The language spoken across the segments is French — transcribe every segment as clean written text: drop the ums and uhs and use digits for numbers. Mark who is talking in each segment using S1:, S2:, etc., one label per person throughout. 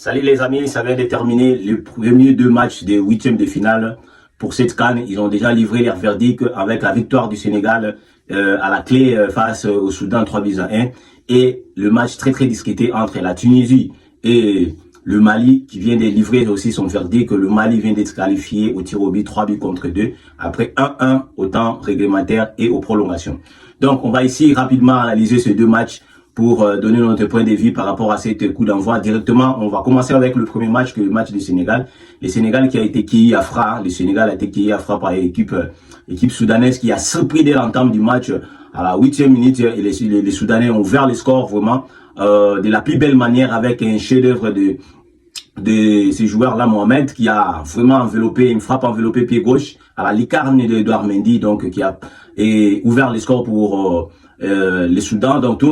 S1: Salut les amis, ça vient de terminer les premiers deux matchs des huitièmes de finale pour cette CAN. Ils ont déjà livré leur verdict avec la victoire du Sénégal à la clé face au Soudan 3-1 et le match très discuté entre la Tunisie et le Mali qui vient de livrer aussi son verdict. Le Mali vient d'être qualifié au tir au but 3-2 après 1-1 au temps réglementaire et aux prolongations. Donc on va ici rapidement analyser ces deux matchs pour donner notre point de vue par rapport à cette coup d'envoi. Directement, on va commencer avec le premier match, que le match du Sénégal. Le Sénégal qui a été quillé à Fra. Le Sénégal a été quillé à Fra par l'équipe soudanaise qui a surpris dès l'entame du match à la 8e minute. Et les Soudanais ont ouvert le score vraiment de la plus belle manière avec un chef-d'œuvre de ces joueurs-là, Mohamed, qui a vraiment enveloppé, une frappe enveloppée pied gauche à la lucarne d'Edouard Mendy, donc qui a ouvert le score pour les Soudans. Donc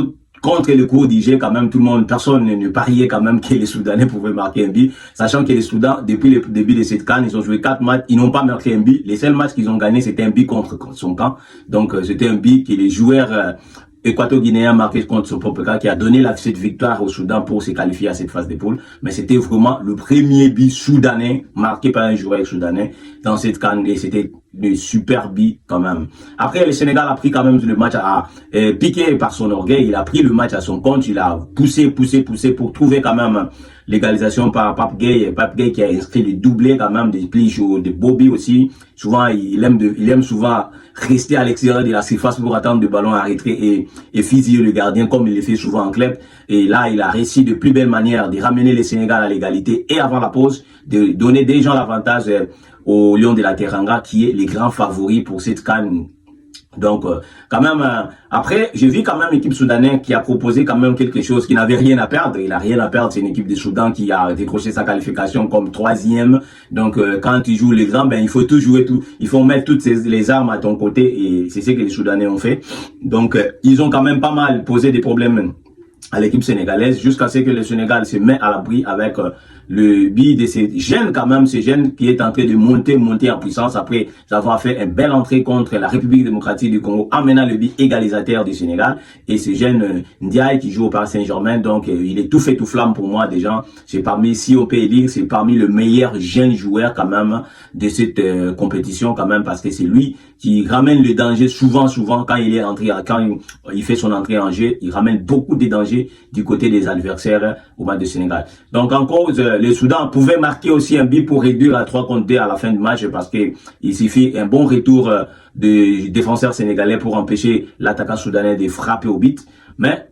S1: contre le cours d'IG, quand même, tout le monde, personne ne pariait quand même que les Soudanais pouvaient marquer un but, sachant que les Soudans, depuis le début de cette CAN, ils ont joué 4 matchs, ils n'ont pas marqué un but. Les seuls matchs qu'ils ont gagnés, c'était un but contre son camp. Donc, c'était un but que les joueurs équato-guinéen marqué contre son propre cas qui a donné cette victoire au Soudan pour se qualifier à cette phase de poule. Mais c'était vraiment le premier but soudanais marqué par un joueur soudanais dans cette CAN et c'était de super but quand même. Après, le Sénégal a pris quand même le match à piqué par son orgueil. Il a pris le match à son compte. Il a poussé pour trouver quand même l'égalisation par Pape Gueye. Pape Gueye qui a inscrit le doublé quand même des plis de Bobby aussi. Souvent, il aime souvent rester à l'extérieur de la surface pour attendre le ballon arrêté et fusiller le gardien comme il le fait souvent en club. Et là, il a réussi de plus belle manière de ramener le Sénégal à l'égalité et avant la pause, de donner déjà l'avantage au Lion de la Teranga qui est les grands favoris pour cette CAN. Donc, quand même, après, j'ai vu quand même l'équipe soudanaise qui a proposé quand même quelque chose qui n'avait rien à perdre. Il a rien à perdre. C'est une équipe de Soudan qui a décroché sa qualification comme 3e. Donc, quand tu joues les grands, ben, il faut tout jouer tout. Il faut mettre toutes les armes à ton côté et c'est ce que les Soudanais ont fait. Donc, ils ont quand même pas mal posé des problèmes à l'équipe sénégalaise jusqu'à ce que le Sénégal se met à l'abri avec le but de ces jeunes quand même, ces jeunes qui est en train de monter en puissance après avoir fait une belle entrée contre la République démocratique du Congo en menant le but égalisateur du Sénégal et ce jeune Ndiaye qui joue au Paris Saint-Germain, donc il est tout fait tout flamme pour moi déjà. C'est parmi, si on peut dire, c'est parmi le meilleur jeune joueur quand même de cette compétition quand même parce que c'est lui qui ramène le danger souvent quand il est entré, quand il fait son entrée en jeu, il ramène beaucoup de dangers du côté des adversaires au match de Sénégal. Donc en cause, le Soudan pouvait marquer aussi un but pour réduire à 3-2 à la fin du match parce que il suffit un bon retour de défenseur sénégalais pour empêcher l'attaquant soudanais de frapper au but. Mais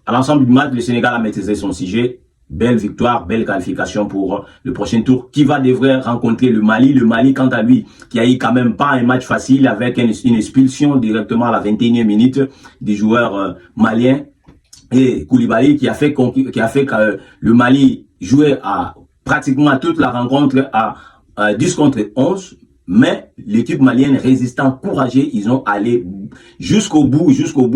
S1: à l'ensemble du match, le Sénégal a maîtrisé son sujet. Belle victoire, belle qualification pour le prochain tour qui devrait rencontrer le Mali. Le Mali, quant à lui, qui a eu quand même pas un match facile avec une expulsion directement à la 21e minute des joueurs maliens. Et Koulibaly qui a fait que le Mali jouait à pratiquement toute la rencontre à 10 contre 11. Mais l'équipe malienne résistant, courageux, ils ont allé jusqu'au bout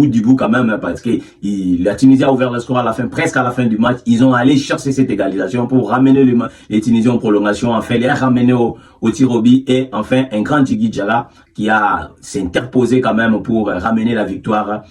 S1: du bout quand même, parce que la Tunisie a ouvert le score à la fin, presque à la fin du match. Ils ont allé chercher cette égalisation pour ramener les Tunisiens en prolongation, enfin les ramener au tir au but et enfin un grand Djigui Diarra qui s'est interposé quand même pour ramener la victoire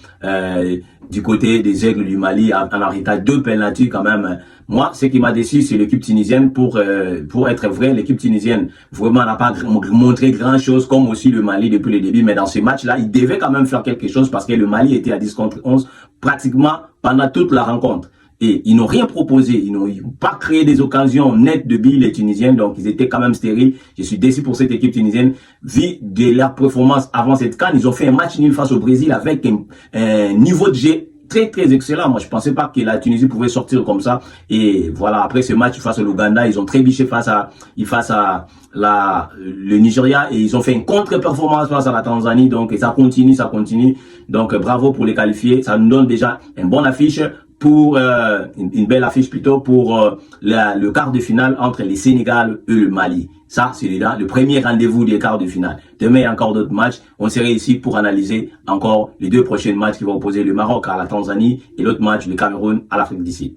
S1: du côté des Aigles du Mali en arrêtant 2 pénaltys quand même. Moi, ce qui m'a déçu, c'est l'équipe tunisienne. Pour être vrai, l'équipe tunisienne vraiment n'a pas montré grand chose, comme aussi le Mali depuis le début. Mais dans ce match-là, il devait quand même faire quelque chose parce que le Mali était à 10 contre 11 pratiquement pendant toute la rencontre. Et ils n'ont rien proposé, ils n'ont pas créé des occasions nettes de billes les Tunisiens, donc ils étaient quand même stériles. Je suis déçu pour cette équipe tunisienne. Vu de leur performance avant cette CAN, ils ont fait un match nul face au Brésil avec un niveau de jeu très excellent. Moi, je pensais pas que la Tunisie pouvait sortir comme ça. Et voilà, après ce match face à l'Ouganda, ils ont trébuché face à le Nigeria et ils ont fait une contre-performance face à la Tanzanie. Donc, et ça continue. Donc, bravo pour les qualifiés. Ça nous donne déjà une bonne affiche pour une belle affiche plutôt pour le quart de finale entre les Sénégal et le Mali. Ça, c'est là le premier rendez-vous des quarts de finale. Demain, il y a encore d'autres matchs. On serait ici pour analyser encore les 2 prochains matchs qui vont opposer le Maroc à la Tanzanie et l'autre match, le Cameroun à l'Afrique du Sud.